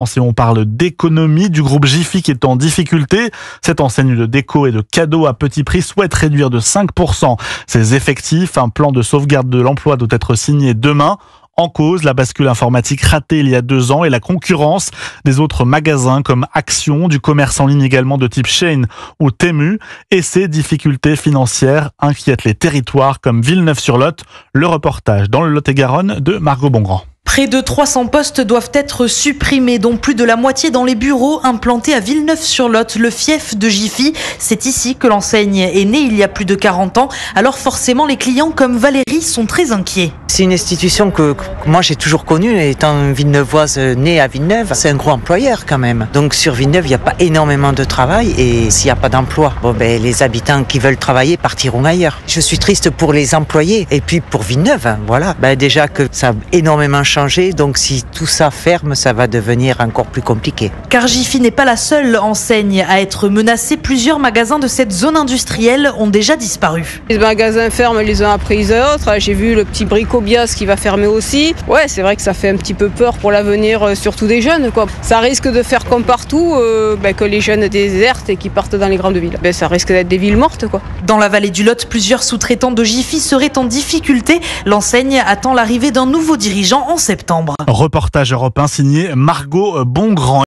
Et on parle d'économie du groupe Jiffy qui est en difficulté. Cette enseigne de déco et de cadeaux à petit prix souhaite réduire de 5% ses effectifs. Un plan de sauvegarde de l'emploi doit être signé demain. En cause, la bascule informatique ratée il y a 2 ans et la concurrence des autres magasins comme Action, du commerce en ligne également de type Shein ou Temu. Et ces difficultés financières inquiètent les territoires comme Villeneuve-sur-Lot. Le reportage dans le Lot-et-Garonne de Margot Bongrand. Près de 300 postes doivent être supprimés, dont plus de la moitié dans les bureaux implantés à Villeneuve-sur-Lot, le fief de Jiffy. C'est ici que l'enseigne est née il y a plus de 40 ans. Alors forcément, les clients comme Valérie sont très inquiets. C'est une institution que moi j'ai toujours connue, étant villeneuvoise née à Villeneuve. C'est un gros employeur quand même. Donc sur Villeneuve, il n'y a pas énormément de travail et s'il n'y a pas d'emploi, les habitants qui veulent travailler partiront ailleurs. Je suis triste pour les employés et puis pour Villeneuve. Voilà. Déjà que ça a énormément changé, donc si tout ça ferme, ça va devenir encore plus compliqué. Car Jiffy n'est pas la seule enseigne à être menacée. Plusieurs magasins de cette zone industrielle ont déjà disparu. Les magasins ferment les uns après les autres. J'ai vu le petit Bricobias qui va fermer aussi. Ouais, c'est vrai que ça fait un petit peu peur pour l'avenir, surtout des jeunes, quoi. Ça risque de faire comme partout, que les jeunes désertent et qui partent dans les grandes villes. Ça risque d'être des villes mortes, quoi. Dans la vallée du Lot, plusieurs sous-traitants de Jiffy seraient en difficulté. L'enseigne attend l'arrivée d'un nouveau dirigeant en septembre. Reportage Europe 1 signé Margot Bongrand.